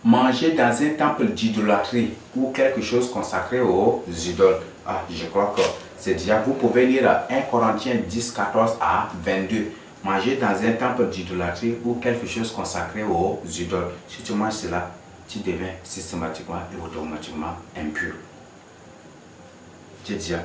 Manger dans un temple d'idolâtrie ou quelque chose consacré aux idoles. Ah, je crois que c'est déjà, vous pouvez lire 1 Corinthiens 10, 14 à 22. Manger dans un temple d'idolâtrie ou quelque chose consacré aux idoles. Si tu manges cela, tu deviens systématiquement et automatiquement impur. Tu es déjà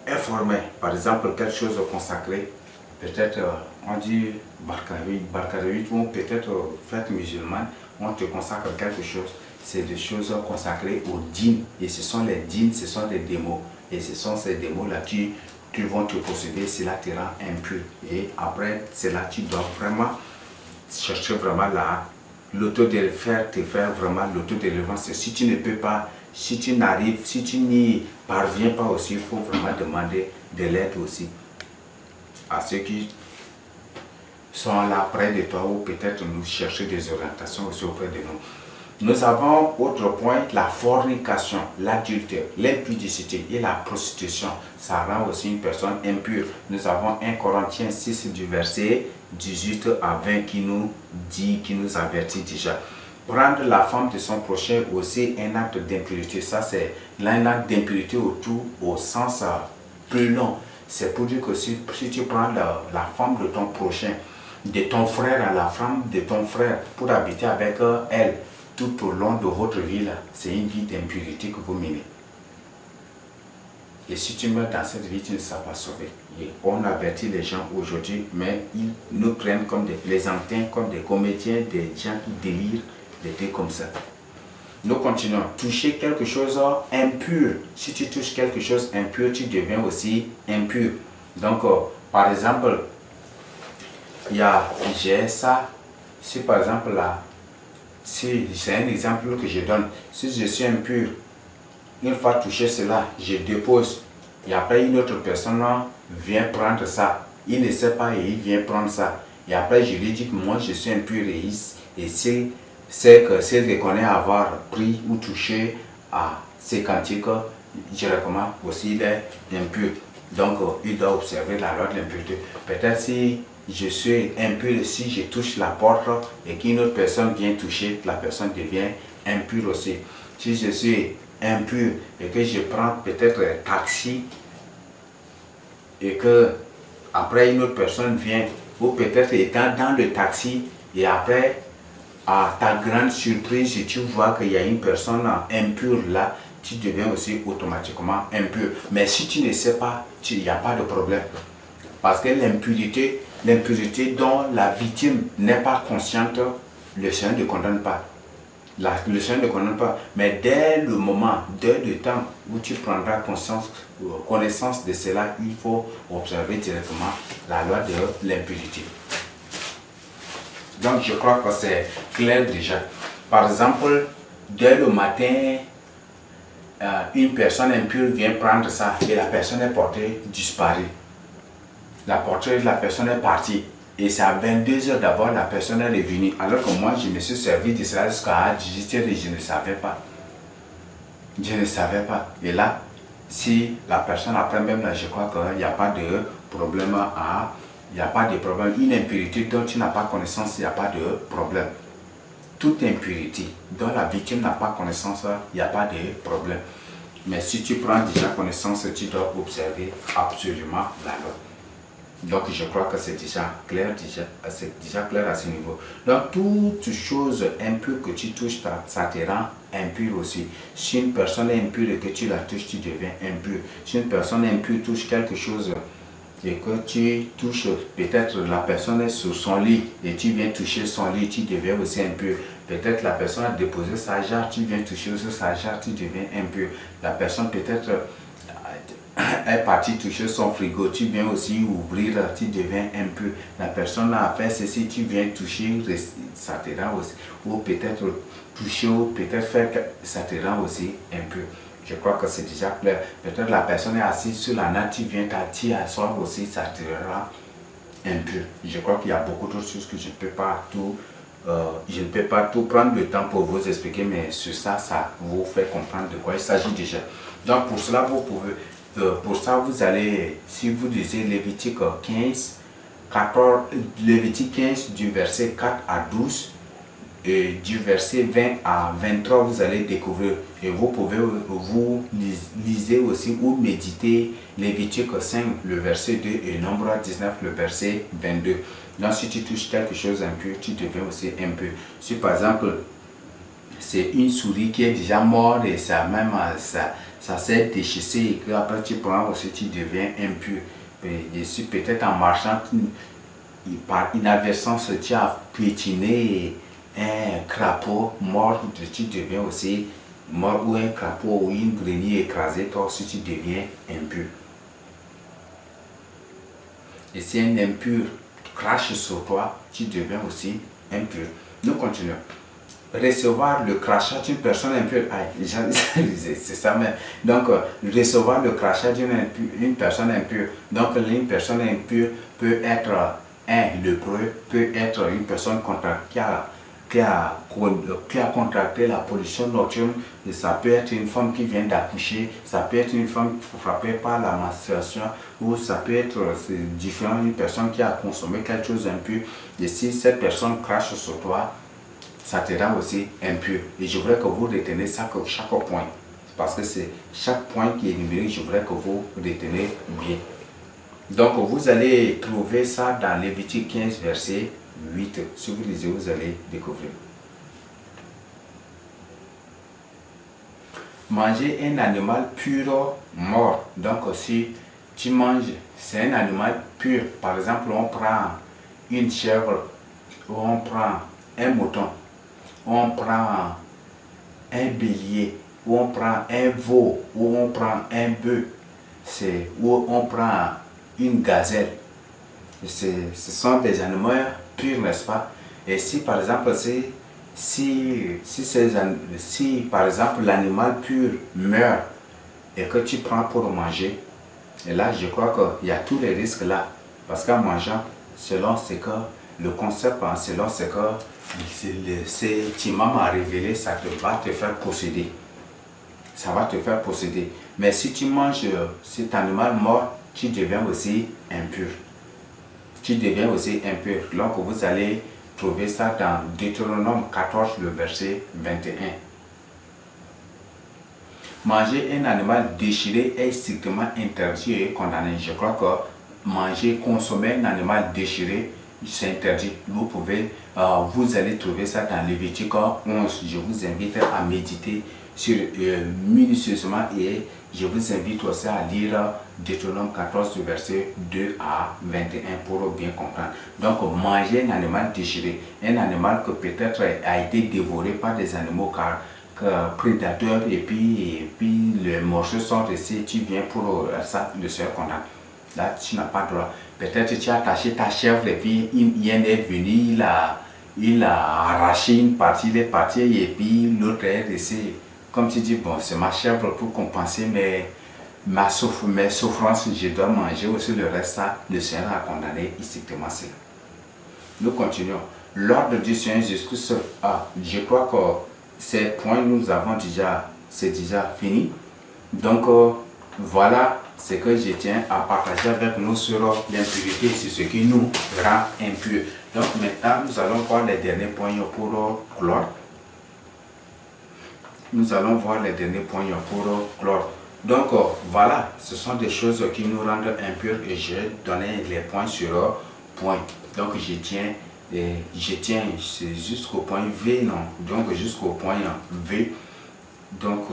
informé, par exemple, quelque chose consacré, peut-être on dit barkaroïde ou peut-être fête musulmane, on te consacre quelque chose, c'est des choses consacrées aux dîmes, et ce sont les dîmes, ce sont des démons, et ce sont ces démons-là qui vont te posséder, cela te rend impur, et après cela tu dois vraiment chercher vraiment te faire vraiment l'autodélivrance. Si tu ne peux pas, si tu n'arrives, si tu n'y parviens pas aussi, il faut vraiment demander de l'aide aussi à ceux qui sont là près de toi ou peut-être nous chercher des orientations aussi auprès de nous. Nous avons autre point, la fornication, l'adultère, l'impudicité et la prostitution. Ça rend aussi une personne impure. Nous avons 1 Corinthiens 6 du verset 18 à 20 qui nous dit, qui nous avertit déjà. Prendre la femme de son prochain aussi un acte d'impureté. Ça c'est un acte d'impureté au sens plus long. C'est pour dire que si tu prends la femme de ton prochain, de ton frère à la femme de ton frère pour habiter avec elle, tout au long de votre vie, là, c'est une vie d'impunité que vous menez. Et si tu meurs dans cette vie, tu ne seras pas sauvé. Et on avertit les gens aujourd'hui, mais ils nous prennent comme des plaisantins, comme des comédiens, des gens qui délirent, des trucs comme ça. Nous continuons. Toucher quelque chose impur. Si tu touches quelque chose impur, tu deviens aussi impur. Donc, par exemple, j'ai ça. Si par exemple là, si c'est un exemple que je donne, si je suis impur, une fois touché cela, je dépose, et après une autre personne vient prendre ça, il ne sait pas et il vient prendre ça, et après je lui dis que moi je suis impur et s'il reconnaît avoir pris ou touché à ces quantiques, directement aussi il est impur. Donc il doit observer la loi de l'impureté. Peut-être si je suis impur, si je touche la porte et qu'une autre personne vient toucher, la personne devient impure aussi. Si je suis impur et que je prends peut-être un taxi et que après une autre personne vient, ou peut-être étant dans le taxi et après à ta grande surprise tu vois qu'il y a une personne impure là, tu deviens aussi automatiquement impur. Mais si tu ne sais pas, il n'y a pas de problème. Parce que l'impurité dont la victime n'est pas consciente, le Seigneur ne condamne pas. Le Seigneur ne condamne pas. Mais dès le moment, dès le temps où tu prendras connaissance de cela, il faut observer directement la loi de l'impurité. Donc je crois que c'est clair déjà. Par exemple, dès le matin, une personne impure vient prendre ça et la personne est portée disparue. La personne est partie. Et c'est à 22h d'abord, la personne est revenue. Alors que moi, je me suis servi de cela jusqu'à 18h et je ne savais pas. Je ne savais pas. Et là, si la personne après même, là, je crois qu'il n'y a pas de problème il n'y a pas de problème. Une impurité dont tu n'as pas connaissance, il n'y a pas de problème. Toute impurité dont la victime n'a pas connaissance, il n'y a pas de problème. Mais si tu prends déjà connaissance, tu dois observer absolument la loi. Donc je crois que c'est déjà clair, c'est déjà clair à ce niveau. Donc toute chose impure que tu touches, ça te rend impur aussi. Si une personne est impure et que tu la touches, tu deviens impur. Si une personne impure touche quelque chose et que tu touches, peut-être la personne est sur son lit et tu viens toucher son lit, tu deviens aussi impur. Peut-être la personne a déposé sa jarre, tu viens toucher sur sa jarre, tu deviens impur. La personne peut-être est partie toucher son frigo, tu viens aussi ouvrir, tu deviens impur. La personne a fait ceci, tu viens toucher, ça te rend aussi. Ou peut-être toucher, ou peut-être faire, ça te rend aussi impur. Je crois que c'est déjà clair. Peut-être la personne est assise sur la natte, tu viens t'asseoir aussi, ça te rend impur. Je crois qu'il y a beaucoup d'autres choses que je ne peux pas tout prendre le temps pour vous expliquer, mais sur ça, ça vous fait comprendre de quoi il s'agit déjà. Donc pour cela, vous pouvez, pour ça, vous allez, si vous lisez Lévitique 15 du verset 4 à 12, du verset 20 à 23, vous allez découvrir. Et vous pouvez vous lisez aussi ou méditer Lévitique 5, le verset 2 et Nombre 19, le verset 22. Donc si tu touches quelque chose impur, tu deviens aussi impur. Si par exemple, c'est une souris qui est déjà morte et ça s'est déchissé et que après tu prends aussi, tu deviens impur. Et si peut-être en marchant, par inadvertance, tu as piétiné un crapaud mort, tu deviens aussi mort, ou un crapaud ou une grenouille écrasée, toi aussi tu deviens impur. Et si un impur crache sur toi, tu deviens aussi impur. Nous continuons. Recevoir le crachat d'une personne impure, c'est ça même. Donc, recevoir le crachat d'une personne impure. Donc, une personne impure peut être un lépreux, peut être une personne qui a contracté la pollution nocturne, et ça peut être une femme qui vient d'accoucher, ça peut être une femme frappée par la menstruation, ou ça peut être différent, une personne qui a consommé quelque chose d'impur. Et si cette personne crache sur toi, ça te rend aussi impur. Et je voudrais que vous retenez ça, que chaque point, parce que c'est chaque point qui est numérique, je voudrais que vous retenez bien. Donc vous allez trouver ça dans Lévitique 15, verset 8. Si vous lisez, vous allez découvrir. Manger un animal pur mort. Donc si tu manges, c'est un animal pur. Par exemple, on prend une chèvre, ou on prend un mouton, on prend un bélier, ou on prend un veau, ou on prend un bœuf, ou on prend une gazelle. Ce sont des animaux purs, n'est-ce pas? Et si par exemple, si par exemple l'animal pur meurt et que tu prends pour manger, et là je crois qu'il y a tous les risques là, parce qu'en mangeant, selon ce que le concept, selon ce que Timam a révélé, ça va te faire posséder. Ça va te faire posséder. Mais si tu manges cet animal mort, tu deviens aussi impur. Tu deviens aussi impur. Donc vous allez trouver ça dans Deutéronome 14, le verset 21. Manger un animal déchiré est strictement interdit et condamné. Je crois que manger, consommer un animal déchiré, c'est interdit. Vous allez trouver ça dans Lévitique 11. Je vous invite à méditer sur minutieusement et je vous invite aussi à lire Deutéronome 14, verset 2 à 21 pour bien comprendre. Donc, manger un animal déchiré, un animal que peut-être a été dévoré par des animaux prédateurs et puis les morceaux sont restés, tu viens pour ça, le Seigneur condamne. Là, tu n'as pas le droit. Peut-être tu as attaché ta chèvre et puis il est venu, il a arraché une partie, il est parti et puis l'autre est resté. Comme tu dis, bon, c'est ma chèvre pour compenser mes souffrances, je dois manger aussi le reste, ça, le Seigneur a condamné strictement cela. Nous continuons. L'ordre du Seigneur Jésus-Christ, je crois que ces points, nous avons c'est déjà fini. Donc, voilà ce que je tiens à partager avec nous sur l'impurité, c'est ce qui nous rend impurs. Donc, maintenant, nous allons voir les derniers points pour clore. Nous allons voir les derniers points pour clore. Donc voilà, ce sont des choses qui nous rendent impurs et j'ai donné les points sur point. Donc je tiens c'est jusqu'au point V, non? Donc jusqu'au point V. Donc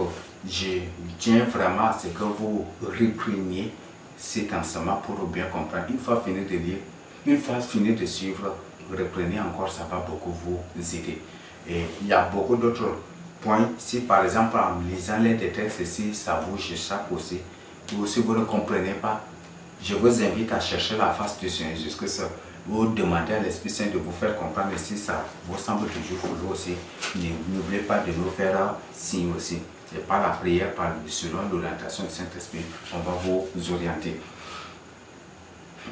je tiens vraiment à ce que vous repreniez cet enseignement pour bien comprendre. Une fois fini de lire, une fois fini de suivre, reprenez encore, ça va beaucoup vous aider. Et il y a beaucoup d'autres points. Si par exemple en lisant les textes, si ça vous échappe aussi, ou si vous ne comprenez pas, je vous invite à chercher la face du Seigneur Jésus-Christ. Vous demandez à l'Esprit Saint de vous faire comprendre. Et si ça vous semble toujours flou aussi, n'oubliez pas de nous faire signe aussi. Et par la prière, selon l'orientation du Saint-Esprit, on va vous orienter.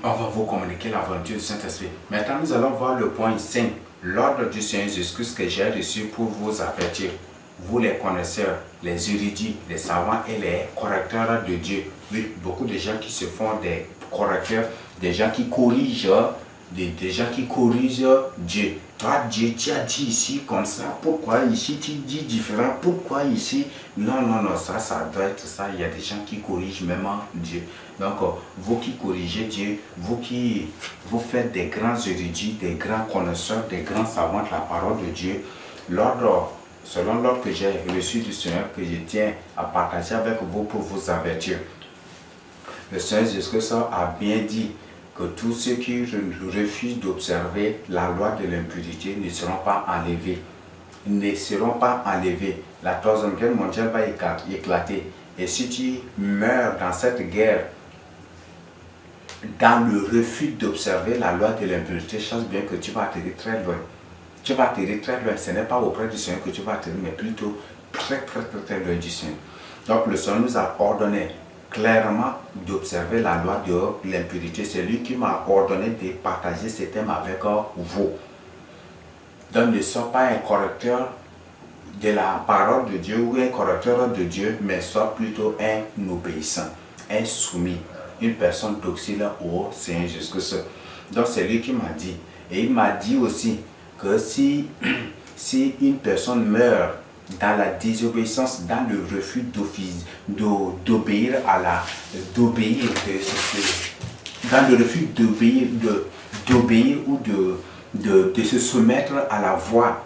On va vous communiquer la volonté du Saint-Esprit. Maintenant, nous allons voir le point 5. L'ordre du Seigneur Jésus-Christ que j'ai reçu pour vous avertir. Vous les connaisseurs, les érudits, les savants et les correcteurs de Dieu. Oui, beaucoup de gens qui se font des correcteurs, des gens qui corrigent des gens qui corrigent Dieu. Toi, Dieu, tu as dit ici comme ça, pourquoi ici tu dis différent, pourquoi ici? Non, non, non, ça doit être ça. Il y a des gens qui corrigent même Dieu. Donc, vous qui corrigez Dieu, vous faites des grands érudits, des grands connaisseurs, des grands savants de la parole de Dieu, selon l'ordre que j'ai reçu du Seigneur, que je tiens à partager avec vous pour vous avertir. Le Seigneur Jésus-Christ a bien dit que tous ceux qui refusent d'observer la loi de l'impudicité ne seront pas enlevés. Ne seront pas enlevés. La troisième guerre mondiale va éclater. Et si tu meurs dans cette guerre, dans le refus d'observer la loi de l'impudicité, chasse bien que tu vas atterrir très loin. Tu vas atterrir très loin. Ce n'est pas auprès du Seigneur que tu vas atterrir, mais plutôt très loin du Seigneur. Donc le Seigneur nous a ordonné clairement d'observer la loi de l'impudicité. C'est lui qui m'a ordonné de partager ces thèmes avec vous. Donc ne sois pas un correcteur de la parole de Dieu ou un correcteur de Dieu, mais sois plutôt un obéissant, un soumis, une personne docile au Seigneur Jésus-Christ. Donc c'est lui qui m'a dit. Et il m'a dit aussi que si une personne meurt dans la désobéissance, dans le refus d'obéir dans le refus d'obéir ou de se soumettre à la voie,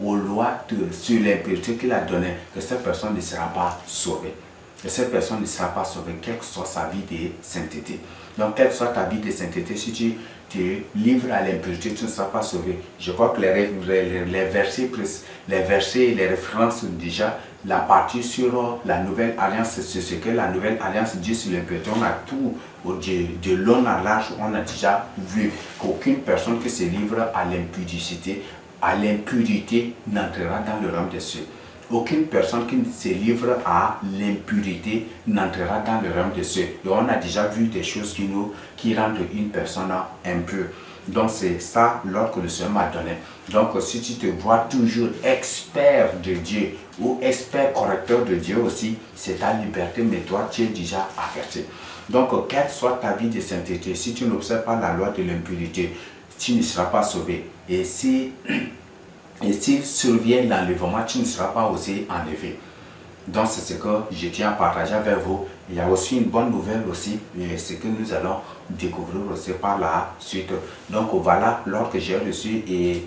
aux lois sur l'impureté qu'il a donné, que cette personne ne sera pas sauvée. Que cette personne ne sera pas sauvée, quelle que soit sa vie de sainteté. Donc, quelle que soit ta vie de sainteté, si tu te livres à l'impureté, tu ne seras pas sauvé. Je crois que les versets, les références déjà, la partie sur la nouvelle alliance, c'est ce que la nouvelle alliance dit sur l'impureté. On a tout, de long à large, on a déjà vu qu'aucune personne qui se livre à l'impudicité, à l'impurité, n'entrera dans le royaume des cieux. Aucune personne qui se livre à l'impurité n'entrera dans le royaume des cieux. Et on a déjà vu des choses qui rendent une personne impure. Donc c'est ça l'ordre que le Seigneur m'a donné. Donc si tu te vois toujours expert de Dieu ou expert correcteur de Dieu aussi, c'est ta liberté, mais toi tu es déjà averti. Donc quelle soit ta vie de sainteté, si tu n'observes pas la loi de l'impurité, tu ne seras pas sauvé. Et s'il survient l'enlèvement, tu ne seras pas aussi enlevé. Donc c'est ce que je tiens à partager avec vous. Il y a aussi une bonne nouvelle aussi, ce que nous allons découvrir aussi par la suite. Donc voilà l'ordre que j'ai reçu et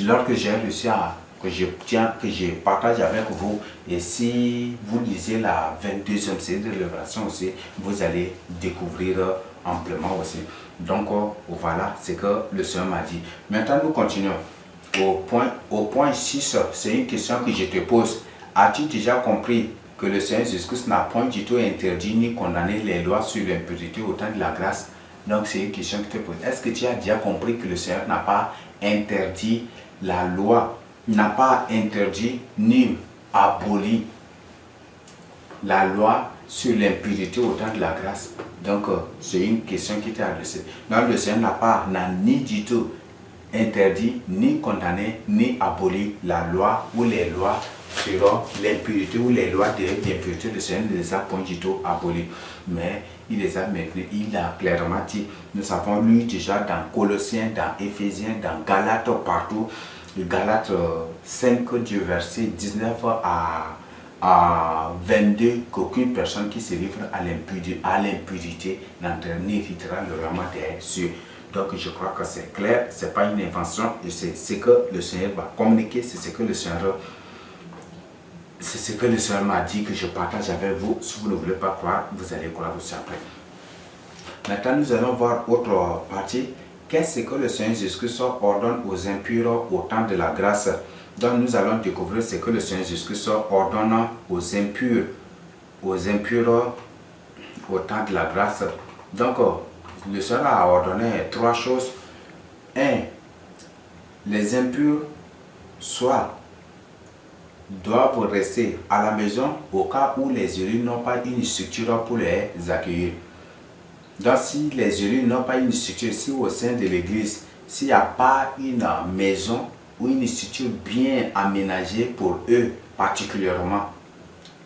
l'ordre que j'ai reçu que je partage avec vous. Et si vous lisez la 22e série de Révélation aussi, vous allez découvrir amplement aussi. Donc voilà ce que le Seigneur m'a dit. Maintenant nous continuons. Au point 6, c'est une question que je te pose. As-tu déjà compris que le Seigneur Jésus-Christ n'a point du tout interdit ni condamné les lois sur l'impurité au temps de la grâce? Donc c'est une question que je te pose. Est-ce que tu as déjà compris que le Seigneur n'a pas interdit la loi, n'a pas interdit ni aboli la loi sur l'impurité au temps de la grâce? Donc c'est une question qui t'est adressée. Donc le Seigneur n'a ni du tout interdit, ni condamné, ni aboli la loi ou les lois sur l'impurité ou les lois de l'impureté. Le Seigneur ne les a point du tout abolies, mais il les a maintenues. Il a clairement dit, nous avons lu déjà dans Colossiens, dans Éphésiens, dans Galates, partout, Galates 5 du verset 19 à 22, qu'aucune personne qui se livre à l'impudicité n'héritera le royaume des cieux. Donc je crois que c'est clair, ce n'est pas une invention, c'est ce que le Seigneur va communiquer, c'est ce que le Seigneur m'a dit que je partage avec vous. Si vous ne voulez pas croire, vous allez croire aussi après. Maintenant nous allons voir autre partie. Qu'est-ce que le Seigneur Jésus-Christ ordonne aux impurs au temps de la grâce? Donc nous allons découvrir ce que le Seigneur Jésus-Christ ordonne aux impurs au temps de la grâce. Donc le Seigneur a ordonné 3 choses. 1. Les impurs doivent rester à la maison au cas où les élus n'ont pas une structure pour les accueillir. Donc si les élus n'ont pas une structure, si au sein de l'église, s'il n'y a pas une maison ou une structure bien aménagée pour eux particulièrement,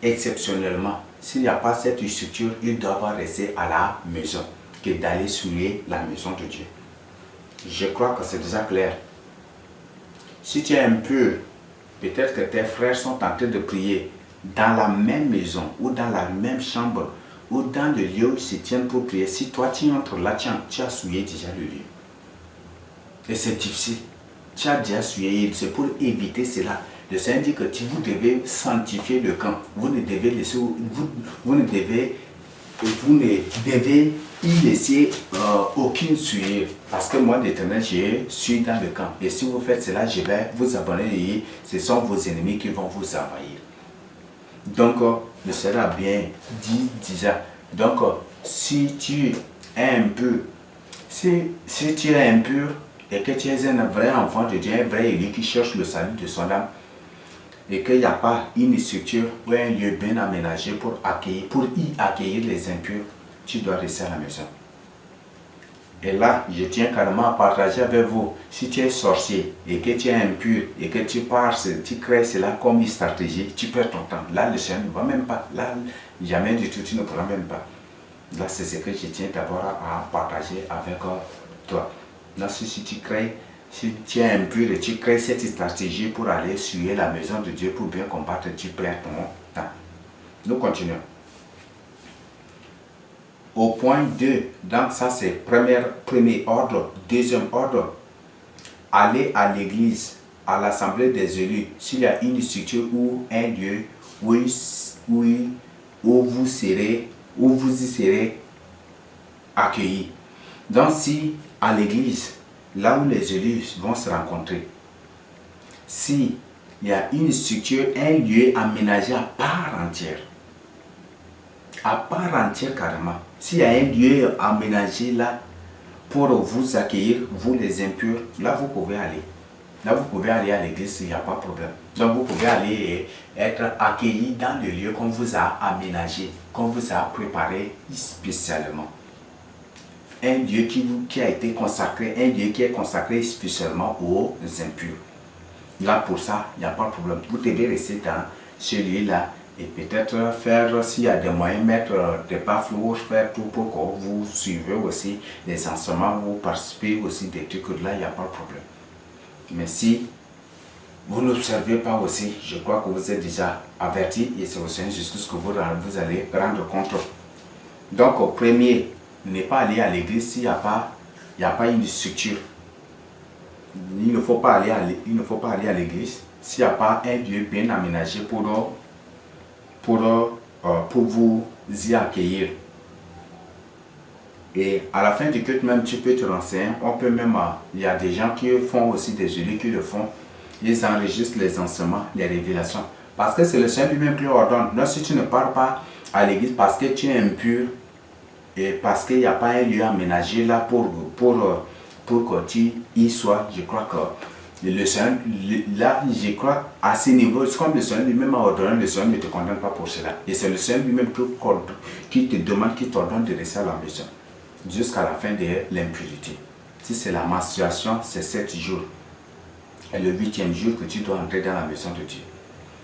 exceptionnellement, s'il n'y a pas cette structure, ils doivent rester à la maison que d'aller souiller la maison de Dieu. Je crois que c'est déjà clair. Si tu es impur, peut-être que tes frères sont en train de prier dans la même maison ou dans la même chambre ou dans le lieu où ils se tiennent pour prier. Si toi tu entres là, tu as souillé déjà le lieu. Et c'est difficile. Tu as déjà souillé. C'est pour éviter cela. Le Seigneur dit que vous devez sanctifier le camp. Vous ne devez laisser, vous ne devez y laisser aucune souillure. Parce que moi, l'Éternel, je suis dans le camp. Et si vous faites cela, je vais vous abandonner. Et ce sont vos ennemis qui vont vous envahir. Donc, le Seigneur a bien dit déjà. Donc, si tu es impur, si tu es impur et que tu es un vrai enfant de Dieu, un vrai élu qui cherche le salut de son âme, et qu'il n'y a pas une structure ou un lieu bien aménagé pour y accueillir les impurs, tu dois rester à la maison. Et là, je tiens carrément à partager avec vous, si tu es sorcier et que tu es impur et que tu pars, tu crées cela comme une stratégie, tu perds ton temps. Là, le Seigneur ne va même pas. Là, jamais du tout, tu ne pourras même pas. Là, c'est ce que je tiens d'abord à partager avec toi. Là, si tu crées, si tu es impur et tu crées cette stratégie pour aller suivre la maison de Dieu pour bien combattre, tu perds ton temps. Nous continuons. Au point 2, donc ça c'est premier ordre. Deuxième ordre, aller à l'église, à l'assemblée des élus, s'il y a une structure ou un lieu où vous y serez accueillis. Donc si à l'église, là où les élus vont se rencontrer, si il y a une structure, un lieu aménagé à part entière carrément, s'il y a un lieu aménagé là pour vous accueillir, vous les impurs, là vous pouvez aller. Là vous pouvez aller à l'église, il n'y a pas de problème. Donc vous pouvez aller être accueilli dans le lieu qu'on vous a aménagé, qu'on vous a préparé spécialement. Un lieu qui a été consacré, un lieu qui est consacré spécialement aux impurs. Là pour ça, il n'y a pas de problème. Vous devez rester dans ce lieu-là. Et peut-être faire, s'il y a des moyens, mettre des baffles ou faire tout pour que vous suivez aussi les enseignements, vous participez aussi des trucs là, il n'y a pas de problème. Mais si vous n'observez pas aussi, je crois que vous êtes déjà averti et c'est aussi jusqu'à ce que vous allez rendre compte. Donc, au premier, ne pas aller à l'église s'il n'y a pas une structure. Il ne faut pas aller à l'église s'il n'y a pas un lieu bien aménagé pour vous y accueillir. Et à la fin du culte même, tu peux te renseigner. On peut même, il y a des gens qui font aussi des élus qui le font. Ils enregistrent les enseignements, les révélations. Parce que c'est le Seigneur lui-même qui ordonne. Non, si tu ne pars pas à l'église parce que tu es impur et parce qu'il n'y a pas un lieu aménagé là pour que tu y sois, je crois que le Seigneur, là, je crois, à ce niveau, c'est comme le Seigneur lui-même a ordonné, le Seigneur ne te condamne pas pour cela. Et c'est le Seigneur lui-même qui te demande, qui t'ordonne de rester à la maison jusqu'à la fin de l'impurité. Si c'est la menstruation, c'est 7 jours. Et le 8e jour que tu dois entrer dans la maison de Dieu.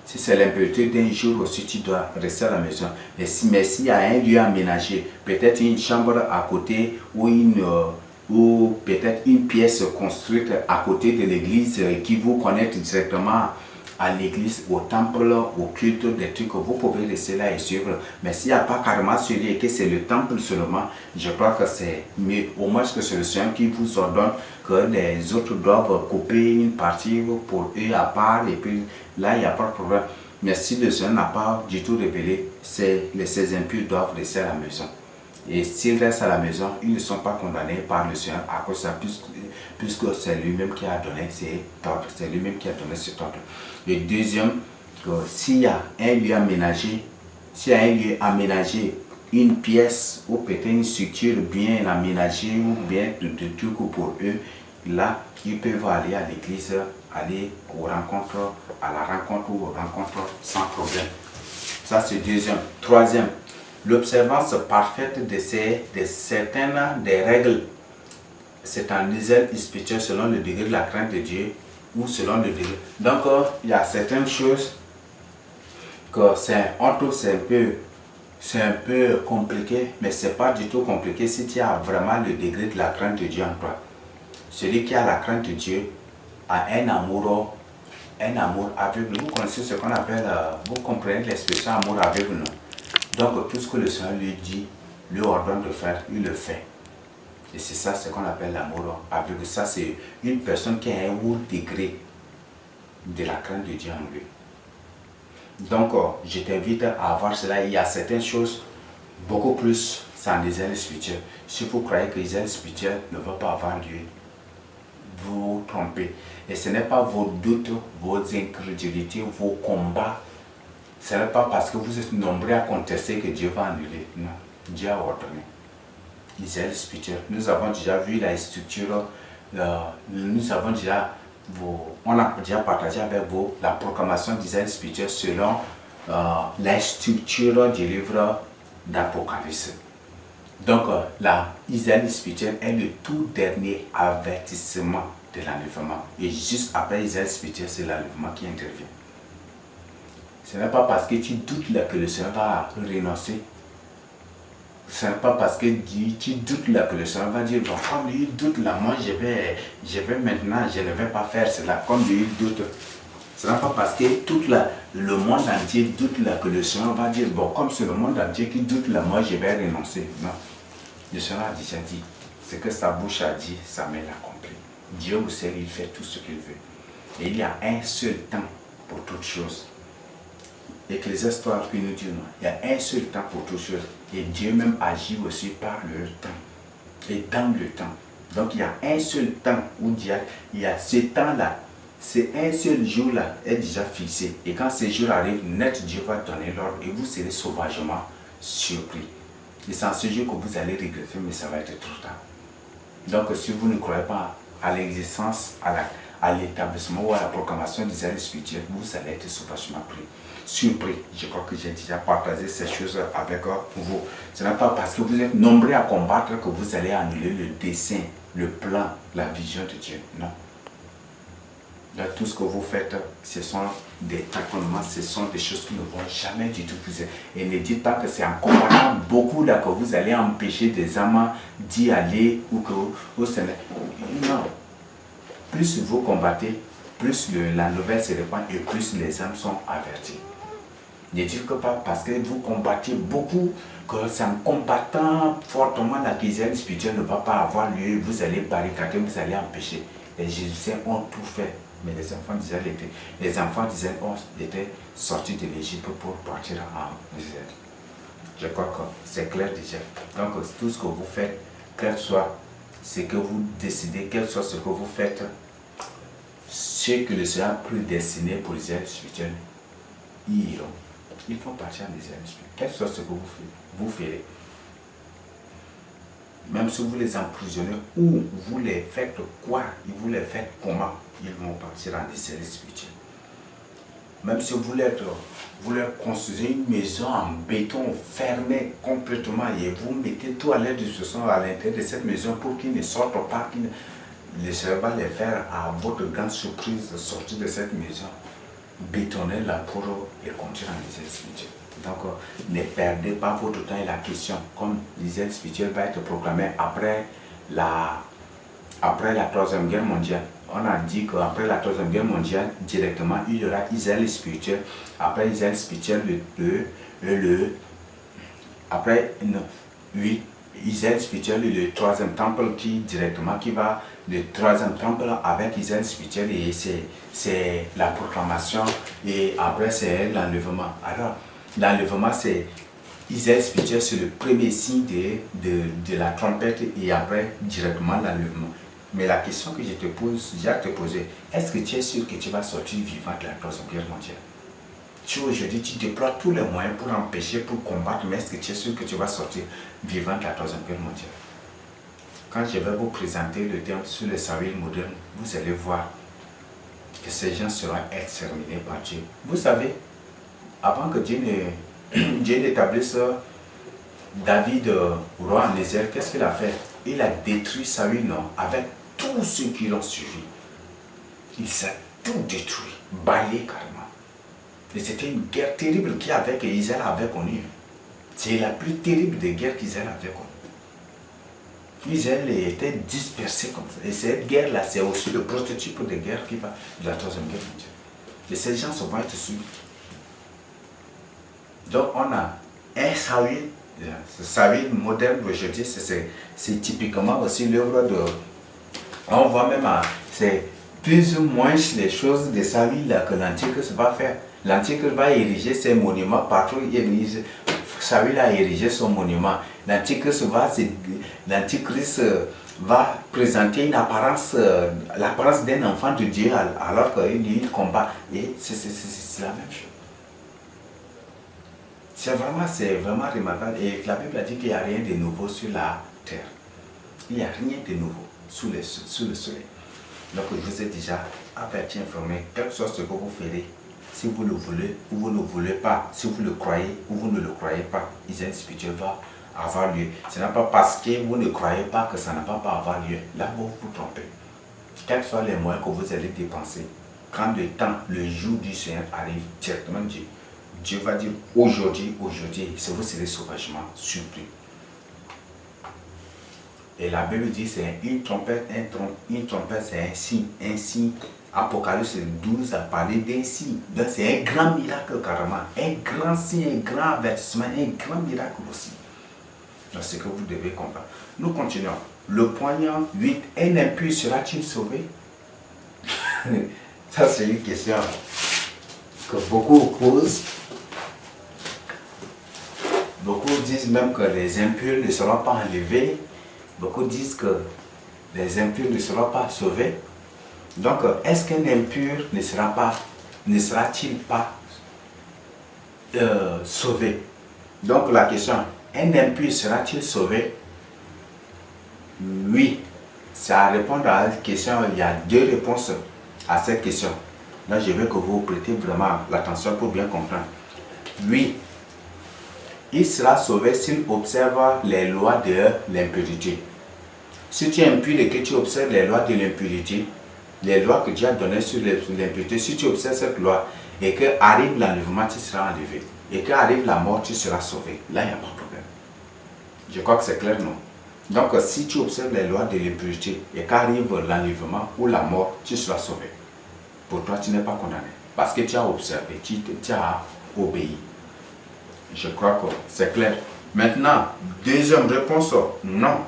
Si c'est l'impureté d'un jour aussi, tu dois rester à la maison. Mais s'il y a un lieu aménagé, peut-être une chambre à côté ou peut-être une pièce construite à côté de l'église qui vous connecte directement à l'église, au temple, au culte, des trucs que vous pouvez rester là et suivre. Mais s'il n'y a pas carrément celui et que c'est le temple seulement, je crois que c'est mieux. Au moins que c'est le Seigneur qui vous ordonne que les autres doivent couper une partie pour eux à part et puis là il n'y a pas de problème. Mais si le Seigneur n'a pas du tout révélé, ces impurs doivent rester à la maison. Et s'ils restent à la maison, ils ne sont pas condamnés par le Seigneur à cause de ça, puisque c'est lui-même qui a donné cet ordre. C'est lui-même qui a donné cet ordre. Le deuxième, s'il y a un lieu aménagé, une pièce ou peut-être une structure bien aménagée ou bien de trucs pour eux, là, ils peuvent aller à l'église, aller à la rencontre ou aux rencontres sans problème. Ça, c'est deuxième. Troisième, l'observance parfaite de certaines des règles. C'est un usage spirituel selon le degré de la crainte de Dieu ou selon le degré. Donc, il y a certaines choses que on trouve c'est un peu compliqué, mais c'est pas du tout compliqué si tu as vraiment le degré de la crainte de Dieu en toi. Celui qui a la crainte de Dieu a un amour aveugle. Vous connaissez ce qu'on appelle, vous comprenez l'expression amour aveugle, non? Donc tout ce que le Seigneur lui dit, lui ordonne de faire, il le fait. Et c'est ça ce qu'on appelle l'amour aveugle. Ça, c'est une personne qui a un haut degré de la crainte de Dieu en lui. Donc, je t'invite à avoir cela. Il y a certaines choses beaucoup plus sans discernement spirituel. Si vous croyez que discernement spirituel ne va pas avoir lieu, vous vous trompez. Et ce n'est pas vos doutes, vos incrédulités, vos combats. Ce n'est pas parce que vous êtes nombreux à contester que Dieu va annuler. Non, Dieu a ordonné. Discernement spirituel. Nous avons déjà vu la structure, nous avons déjà, on a déjà partagé avec vous la proclamation discernement spirituel selon la structure du livre d'Apocalypse. Donc, la discernement spirituel est le tout dernier avertissement de l'enlèvement. Et juste après discernement spirituel, c'est l'enlèvement qui intervient. Ce n'est pas parce que tu doutes là que le Seigneur va renoncer. Ce n'est pas parce que tu doutes là que le Seigneur va dire, bon, comme lui doute là, moi je vais maintenant, je ne vais pas faire cela, comme lui doute. Ce n'est pas parce que tout le monde entier doute là que le Seigneur va dire, bon, comme c'est le monde entier qui doute là, moi je vais renoncer. Non. Le Seigneur a déjà dit, ce que sa bouche a dit, sa main l'accomplit. Dieu vous sait, il fait tout ce qu'il veut. Et il y a un seul temps pour toutes choses. Ecclésiaste 3 qui nous dit non, il y a un seul temps pour toutes choses. Et Dieu même agit aussi par le temps. Et dans le temps. Donc il y a un seul temps où Dieu, il y a ce temps-là, c'est un seul jour-là est déjà fixé. Et quand ce jour arrive, net Dieu va donner l'ordre et vous serez sauvagement surpris. Et c'est en ce jour que vous allez regretter, mais ça va être trop tard. Donc si vous ne croyez pas à l'existence, à l'établissement ou à la proclamation des ailes spirituelles, vous allez être sauvagement surpris. Je crois que j'ai déjà partagé ces choses avec vous. Ce n'est pas parce que vous êtes nombreux à combattre que vous allez annuler le dessein, le plan, la vision de Dieu. Non. Donc, tout ce que vous faites, ce sont des tâtonnements, ce sont des choses qui ne vont jamais du tout vous aider. Et ne dites pas que c'est en combattant beaucoup là que vous allez empêcher des âmes d'y aller ou que vous non. Plus vous combattez, plus la nouvelle se répand et plus les âmes sont averties. Ne dites que pas parce que vous combattez beaucoup, que c'est en combattant fortement la discernement spirituelle ne va pas avoir lieu, vous allez barricader, vous allez empêcher. Les Jésusiens ont tout fait. Mais les enfants d'Israël étaient sortis de l'Égypte pour partir en Israël. Je crois que c'est clair déjà. Donc tout ce que vous faites, quel soit ce que vous décidez, quel soit ce que vous faites, ce que le Seigneur a prédestiné pour les ailes spirituelles, ils iront. Ils font partir en Israël spirituel. Quel soit ce que vous ferez. Même si vous les emprisonnez ou vous les faites quoi, vous les faites comment, ils vont partir en Israël spirituel. Même si vous leur construisez une maison en béton fermée complètement et vous mettez tout à l'aide de ce son à l'intérieur de cette maison pour qu'ils ne sortent pas, le Seigneur va les faire à votre grande surprise de sortir de cette maison, bétonner la pour les conduire en Israël spirituel. Donc, ne perdez pas votre temps et la question, comme l'Israël spirituel va être proclamé après la Troisième Guerre mondiale. On a dit qu'après la Troisième Guerre mondiale, directement, il y aura Israël spirituel. Après Israël spirituel, Israël spirituel et le troisième temple le troisième temple avec Israël spirituel et c'est la proclamation et après c'est l'enlèvement. Alors, l'enlèvement, c'est Israël spirituel, c'est le premier signe de la trompette et après directement l'enlèvement. Mais la question que je te pose, j'ai à te poser, est-ce que tu es sûr que tu vas sortir vivant de la Troisième Guerre mondiale? Aujourd'hui, tu déploies tous les moyens pour empêcher, pour combattre, mais est-ce que tu es sûr que tu vas sortir vivant de la Troisième Guerre mondiale? Quand je vais vous présenter le terme sur le salut moderne, vous allez voir que ces gens seront exterminés par Dieu. Vous savez, avant que Dieu n'établisse David roi en Israël, qu'est-ce qu'il a fait? Il a détruit Saül, non, avec tous ceux qui l'ont suivi. Il s'est tout détruit, balayé carrément. Et c'était une guerre terrible qu'Israël avait connue. C'est la plus terrible des guerres qu'Israël avait connue. Israël était dispersé comme ça. Et cette guerre-là, c'est aussi le prototype de guerre qui va de la Troisième Guerre mondiale. Et ces gens vont être suivis. Donc on a un Saül, ce Saül moderne d'aujourd'hui, c'est typiquement aussi l'œuvre de... On voit même, c'est plus ou moins les choses de Saül que l'Antichrist va faire. L'Antichrist va ériger ses monuments partout. Saül a érigé son monument. L'Antichrist va présenter une apparence, l'apparence d'un enfant de Dieu alors qu'il combat. Et c'est la même chose. C'est vraiment remarquable. Et la Bible a dit qu'il n'y a rien de nouveau sur la terre. Il n'y a rien de nouveau sous le soleil. Donc je vous ai déjà averti, informé, quel que soit ce que vous ferez, si vous le voulez ou vous ne le voulez pas, si vous le croyez ou vous ne le croyez pas, l'hygiène spirituelle va avoir lieu. Ce n'est pas parce que vous ne croyez pas que ça ne va pas avoir lieu. Là, vous vous trompez. Quels que soient les moyens que vous allez dépenser, quand le temps, le jour du Seigneur arrive, directement Dieu va dire aujourd'hui, vous serez sauvagement surpris. Et la Bible dit c'est une trompette, c'est un signe. Un signe, Apocalypse 12 a parlé d'un signe. Donc c'est un grand miracle carrément. Un grand signe, un grand avertissement, un grand miracle aussi. Donc c'est ce que vous devez comprendre. Nous continuons. Le poignard 8, un impur sera-t-il sauvé? Ça c'est une question que beaucoup posent. Beaucoup disent même que les impurs ne seront pas enlevés. Beaucoup disent que les impurs ne seront pas sauvés. Donc, est-ce qu'un impur ne sera-t-il pas sauvé? Donc, la question, un impur sera-t-il sauvé? Oui. Ça répond à la question, il y a deux réponses à cette question. Là, je veux que vous prêtez vraiment l'attention pour bien comprendre. Oui. Il sera sauvé s'il observe les lois de l'impurité. Si tu es impur et que tu observes les lois de l'impurité, les lois que Dieu a données sur l'impurité, si tu observes cette loi et qu'arrive l'enlèvement, tu seras enlevé. Et qu'arrive la mort, tu seras sauvé. Là, il n'y a pas de problème. Je crois que c'est clair, non? Donc, si tu observes les lois de l'impurité et qu'arrive l'enlèvement ou la mort, tu seras sauvé. Pour toi, tu n'es pas condamné. Parce que tu as observé, tu as obéi. Je crois que c'est clair. Maintenant, deuxième réponse, non.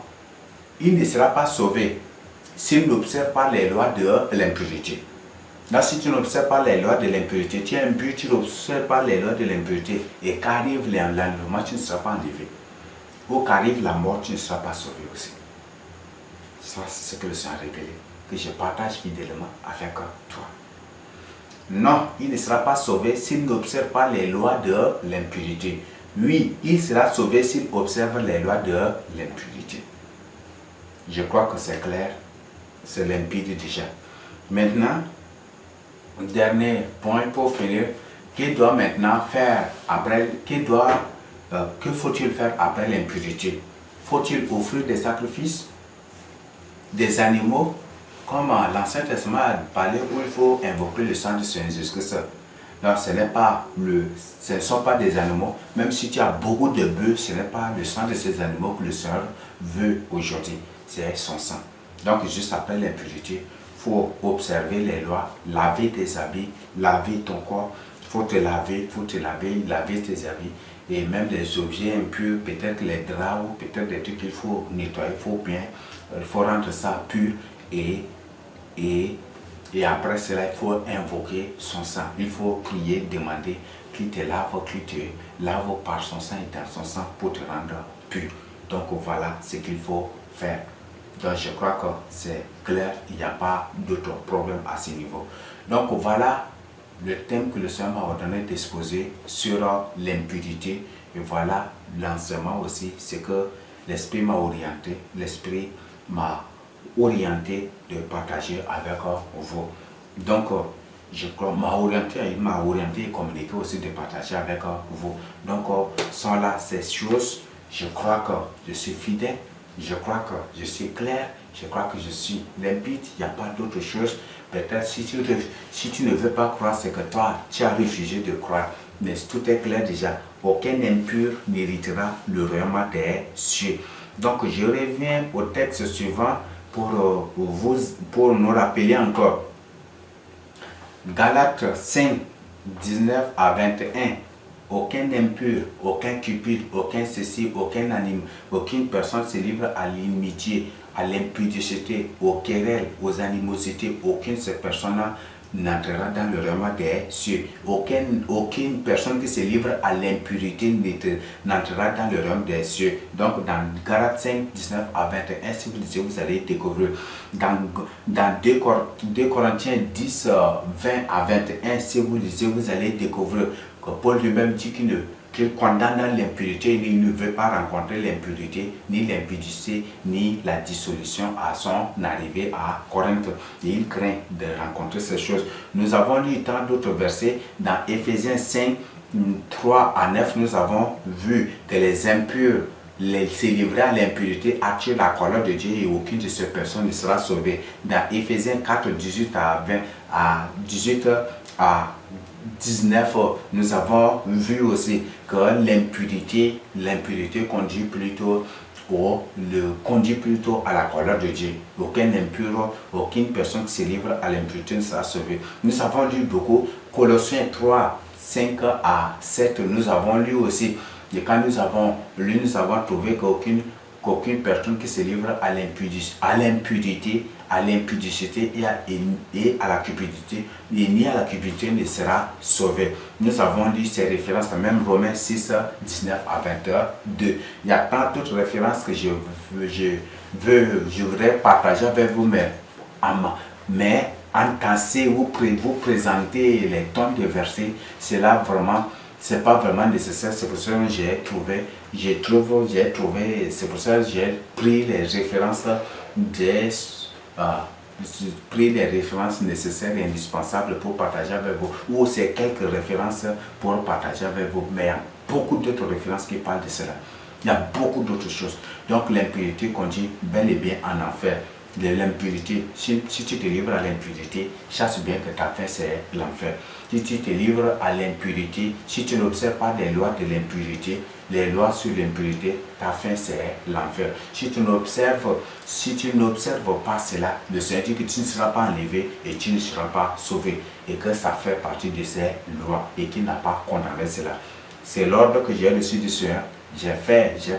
Il ne sera pas sauvé s'il n'observe pas les lois de l'impurité. Là, si tu n'observes pas les lois de l'impurité, tu es impur, tu n'observes pas les lois de l'impurité et qu'arrive l'enlèvement, tu ne seras pas enlevé. Ou qu'arrive la mort, tu ne seras pas sauvé aussi. Ça, c'est ce que le Seigneur a révélé, que je partage fidèlement avec toi. Non, il ne sera pas sauvé s'il n'observe pas les lois de l'impurité. Oui, il sera sauvé s'il observe les lois de l'impurité. Je crois que c'est clair, c'est limpide déjà. Maintenant, dernier point pour finir, qu'il doit maintenant faire après, que faut-il faire après l'impurité? Faut-il offrir des sacrifices, des animaux, comme l'Ancien Testament a parlé où il faut invoquer le sang du Seigneur Jésus-Christ? Non, ce ne sont pas des animaux. Même si tu as beaucoup de bœufs, ce n'est pas le sang de ces animaux que le Seigneur veut aujourd'hui. C'est son sang. Donc, juste après l'impurité, il faut observer les lois, laver tes habits, laver ton corps. Il faut te laver, laver tes habits. Et même les objets impurs, peut-être les draps ou peut-être des trucs qu'il faut nettoyer, il faut rendre ça pur. Et après cela, il faut invoquer son sang. Il faut prier, demander qu'il te lave par son sang et dans son sang pour te rendre pur. Donc voilà ce qu'il faut faire. Donc je crois que c'est clair, il n'y a pas d'autre problème à ce niveau. Donc voilà le thème que le Seigneur m'a ordonné d'exposer sur l'impudicité. Et voilà l'enseignement aussi, c'est que l'Esprit m'a orienté, l'Esprit m'a orienté de partager avec vous. Donc, je crois, il m'a orienté et communiqué aussi de partager avec vous. Donc, sont là ces choses. Je crois que je suis fidèle, je crois que je suis clair, je crois que je suis limpide, il n'y a pas d'autre chose. Peut-être si tu ne veux pas croire, c'est que toi, tu as refusé de croire. Mais tout est clair déjà. Aucun impur n'héritera le royaume des cieux. Donc je reviens au texte suivant pour nous rappeler encore. Galates 5, 19 à 21. Aucun impur, aucun cupide, aucun ceci, aucun anime, aucune personne se livre à l'inimitié, à l'impudicité, aux querelles, aux animosités. Aucune de ces personnes-là n'entrera dans le royaume des cieux. Aucune personne qui se livre à l'impurité n'entrera dans le royaume des cieux. Donc dans Galates 5, 19 à 21, si vous lisez, vous allez découvrir. Dans 2 Corinthiens 10, 20 à 21, si vous lisez, vous allez découvrir que Paul lui-même dit qu'il condamne l'impurité, il ne veut pas rencontrer l'impurité, ni l'impudicité, ni la dissolution à son arrivée à Corinthe. Et il craint de rencontrer ces choses. Nous avons lu tant d'autres versets dans Éphésiens 5, 3 à 9, nous avons vu que les impurs, se livrer à l'impurité, attirent la colère de Dieu et aucune de ces personnes ne sera sauvée. Dans Éphésiens 4, 18 à 20, à 18 à 19, nous avons vu aussi que l'impurité conduit plutôt à la colère de Dieu. Aucun impur, aucune personne qui se livre à l'impurité ne sera sauvée. Nous avons lu beaucoup, Colossiens 3, 5 à 7, nous avons lu aussi. Et quand nous avons lu, nous avons trouvé qu'aucune personne qui se livre à l'impudicité et à la cupidité, ni à la cupidité ne sera sauvé. Nous avons lu ces références, même Romains 6, 19 à 22. Il y a tant d'autres références que je voudrais partager avec vous, mais entasser ou vous présenter les tons de versets, c'est pas vraiment nécessaire. C'est pour ça que j'ai trouvé, c'est pour ça que j'ai pris les références nécessaires et indispensables pour partager avec vous, ou c'est quelques références pour partager avec vous, mais il y a beaucoup d'autres références qui parlent de cela. Il y a beaucoup d'autres choses. Donc l'impureté conduit bel et bien en enfer. L'impurité, si tu te livres à l'impurité, chasse bien que ta fin c'est l'enfer. Si tu te livres à l'impurité, si tu n'observes pas les lois de l'impurité, les lois sur l'impurité, ta fin c'est l'enfer. Si tu n'observes pas cela, le Seigneur dit que tu ne seras pas enlevé et tu ne seras pas sauvé, et que ça fait partie de ces lois et qu'il n'a pas condamné cela. C'est l'ordre que j'ai reçu du Seigneur. J'ai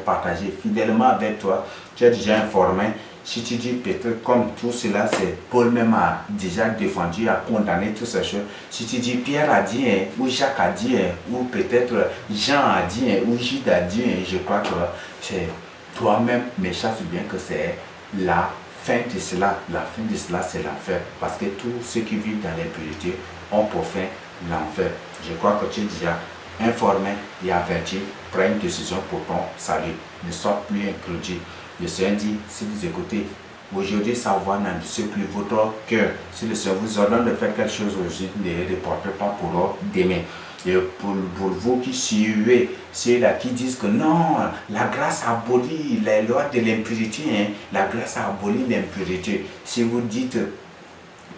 partagé fidèlement avec toi. Tu es déjà informé. Si tu dis peut-être comme tout cela, c'est Paul même a déjà défendu, a condamné toutes ces choses. Si tu dis Pierre a dit, ou Jacques a dit, ou peut-être Jean a dit, ou Jude a dit, je crois que c'est toi-même, mais chasse bien que c'est la fin de cela. La fin de cela, c'est l'enfer. Parce que tous ceux qui vivent dans l'impunité ont pour fin l'enfer. Je crois que tu es déjà informé et averti. Prends une décision pour ton salut. Ne sois plus incrédule. Le Seigneur dit, si vous écoutez, aujourd'hui sa voix n'endurcit plus votre cœur. Si le Seigneur vous ordonne de faire quelque chose aujourd'hui, ne reportez pas pour demain. Et pour vous qui suivez ceux-là qui disent que non, la grâce abolit les lois de l'impurité, la grâce abolit l'impurité. Si vous dites,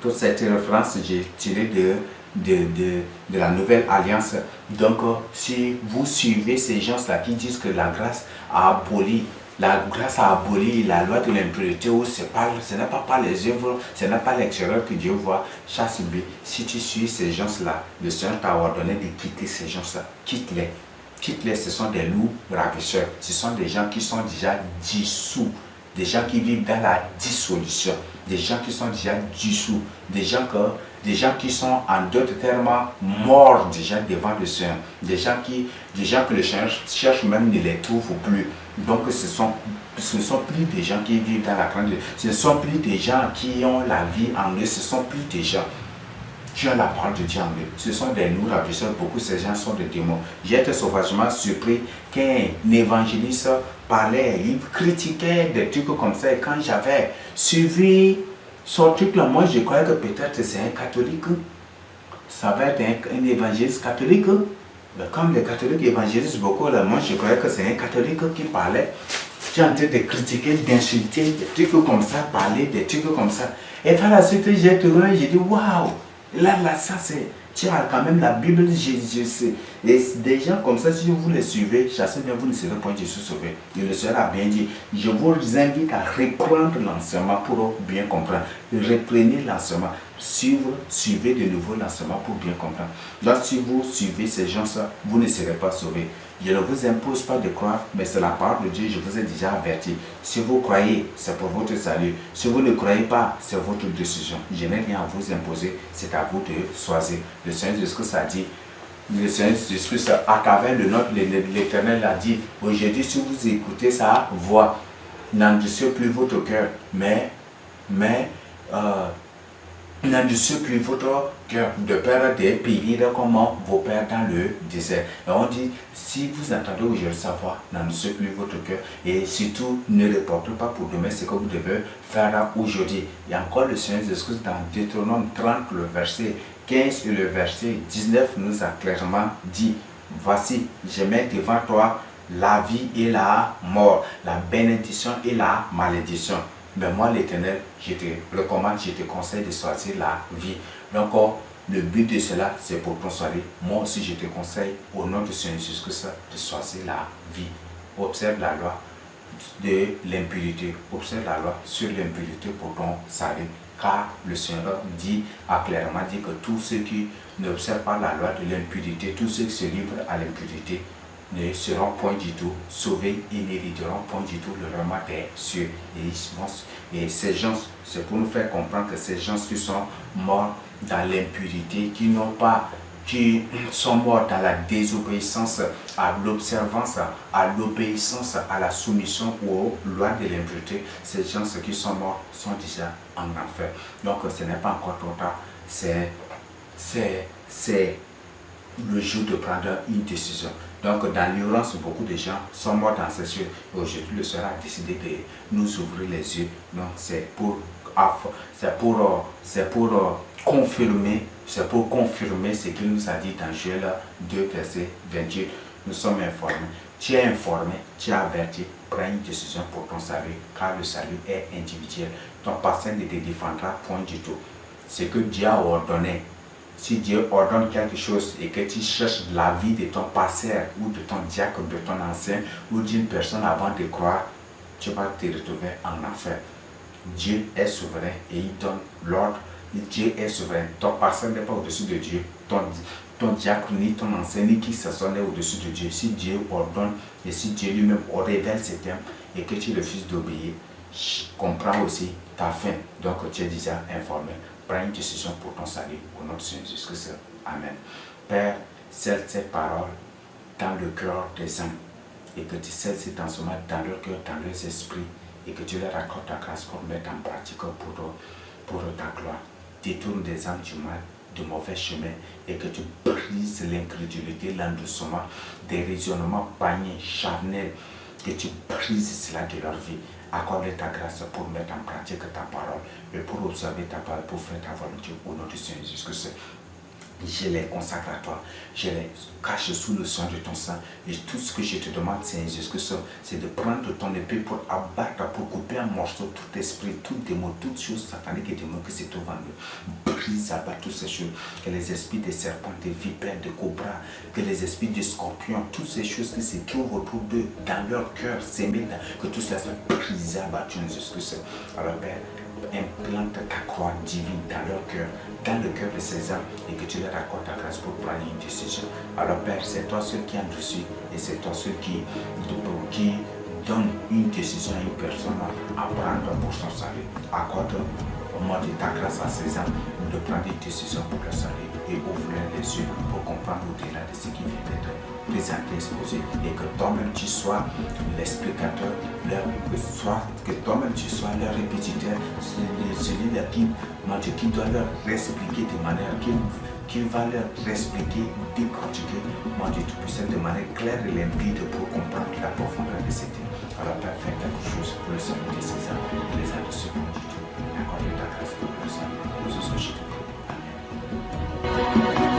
toute cette référence, j'ai tiré de la nouvelle alliance. Donc, si vous suivez ces gens-là qui disent que la grâce a aboli la loi de l'impurité, où ce n'est pas par les œuvres, ce n'est pas l'extérieur que Dieu voit. Chasse bien. Si tu suis ces gens-là, le Seigneur t'a ordonné de quitter ces gens-là. Quitte-les. Quitte-les, ce sont des loups ravisseurs. Ce sont des gens qui sont déjà dissous. Des gens qui vivent dans la dissolution. Des gens qui sont déjà dissous. Des gens qui sont en d'autres termes morts déjà devant le Seigneur. Des gens que le Seigneur cherche même ne les trouve plus. Donc ce sont plus des gens qui vivent dans la crainte. Ce ne sont plus des gens qui ont la vie en eux. Ce ne sont plus des gens qui ont la parole de Dieu en eux. Ce sont des loups ravisseurs. Beaucoup de ces gens sont des démons. J'ai été sauvagement surpris qu'un évangéliste parlait, il critiquait des trucs comme ça. Et quand j'avais suivi son truc là, moi je croyais que peut-être c'est un catholique. Ça va être un évangéliste catholique. Mais comme les catholiques évangélisent beaucoup, là, moi je croyais que c'est un catholique qui parlait. J'ai en train de critiquer, d'insulter, des trucs comme ça, parler des trucs comme ça. Et par la suite, j'ai tourné, j'ai dit waouh, là, ça c'est Tu as quand même la Bible, je sais. Et des gens comme ça, si vous les suivez, chassez bien, vous ne serez point Jésus sauvé. Il le sera bien dit. Je vous invite à reprendre l'enseignement pour bien comprendre. Reprenez l'enseignement. Suivez de nouveau l'enseignement pour bien comprendre. Donc, si vous suivez ces gens-là, vous ne serez pas sauvés. Je ne vous impose pas de croire, mais c'est la parole de Dieu, je vous ai déjà averti. Si vous croyez, c'est pour votre salut. Si vous ne croyez pas, c'est votre décision. Je n'ai rien à vous imposer, c'est à vous de choisir. Le Seigneur Jésus a dit, le Seigneur Jésus, à travers le nôtre, l'Éternel a dit, aujourd'hui, si vous écoutez sa voix, n'endurcez plus votre cœur, n'endurcez plus votre cœur de peur de périr comme vos pères dans le désert. Et on dit, si vous entendez aujourd'hui sa voix, n'endurcez plus votre cœur. Et surtout, ne reportez pas pour demain ce que vous devez faire aujourd'hui. Et encore le Seigneur Jésus dans Deutéronome 30, le verset 15 et le verset 19 nous a clairement dit, voici, je mets devant toi la vie et la mort, la bénédiction et la malédiction. Mais moi, l'Éternel, je te recommande, je te conseille de choisir la vie. Donc, le but de cela, c'est pour ton salut. Moi aussi, je te conseille, au nom de Seigneur Jésus-Christ, de choisir la vie. Observe la loi de l'impurité. Observe la loi sur l'impurité pour ton salut. Car le Seigneur a clairement dit que tous ceux qui n'observent pas la loi de l'impurité, tous ceux qui se livrent à l'impurité, ne seront point du tout sauvés et n'hériteront point du tout le royaume des cieux. Et ces gens, c'est pour nous faire comprendre que ces gens qui sont morts dans l'impurité, qui sont morts dans la désobéissance à l'observance, à l'obéissance, à la soumission aux lois de l'impureté, ces gens qui sont morts sont déjà en enfer. Donc ce n'est pas encore trop tard, c'est le jour de prendre une décision. Donc dans l'ignorance, beaucoup de gens sont morts dans ces cieux. Aujourd'hui, le Seigneur a décidé de nous ouvrir les yeux. Donc c'est pour confirmer ce qu'il nous a dit dans Joël 2, verset 28. Nous sommes informés. Tu es informé, tu es averti, prends une décision pour ton salut, car le salut est individuel. Ton passé ne te défendra point du tout. Ce que Dieu a ordonné, si Dieu ordonne quelque chose et que tu cherches la vie de ton pasteur ou de ton diacre, de ton ancien ou d'une personne avant de croire, tu vas te retrouver en enfer. Dieu est souverain et il donne l'ordre. Dieu est souverain. Ton pasteur n'est pas au-dessus de Dieu. Ton diacre, ni ton ancien, ni qui que ce soit n'est au-dessus de Dieu. Si Dieu ordonne et si Dieu lui-même révèle ses termes et que tu refuses d'obéir, comprends aussi ta fin. Donc tu es déjà informé. Prends une décision pour ton salut au nom de Seigneur Jésus-Christ. Amen. Père, scelle ces paroles dans le cœur des hommes et que tu scelles cet enseignement dans leur cœur, dans leurs esprits et que tu leur accordes ta grâce pour mettre en pratique pour ta gloire. Détourne des âmes du mal, de mauvais chemins et que tu brises l'incrédulité, l'endoucement, des raisonnements païens, charnels, que tu brises cela de leur vie. Accorde ta grâce pour mettre en pratique ta parole et pour observer ta parole, pour faire ta volonté au nom de Seigneur Jésus-Christ. Je les consacre à toi, je les cache sous le sang de ton sang. Et tout ce que je te demande, Seigneur Jésus-Christ, c'est de prendre ton épée pour abattre, pour couper en morceaux tout esprit, tout démon, toutes choses sataniques et démons qui se trouvent en nous. Brise, abat toutes ces choses. Que les esprits des serpents, des vipères, des cobras, que les esprits des scorpions, toutes ces choses qui se trouvent autour d'eux, dans leur cœur, s'aimer, que tout cela soit brisé, abattu en Jésus-Christ. Alors, Père, implante ta croix divine dans leur cœur, dans le cœur de ces âmes, et que tu leur accordes ta grâce pour prendre une décision. Alors Père, c'est toi seul qui endurcis et c'est toi seul qui donne une décision à une personne à prendre pour son salut. Accorde au moins de ta grâce à ces âmes de prendre une décision pour le salut et ouvrir les yeux pour comprendre au-delà de ce qui vient d'être présenté, exposé, et que toi-même tu sois l'explicateur, que toi-même tu sois leur répétiteur, celui-là qui doit leur expliquer de manière qui va leur expliquer, décortiquer, moi du Tout-Puissant de manière claire et limpide pour comprendre la profondeur de cette thème. Alors Père, fais quelque chose pour le salut de ces âmes et les âmes de ce monde du tout. Accorde ta grâce pour le salut. Nous aussi, je te prie. Amen.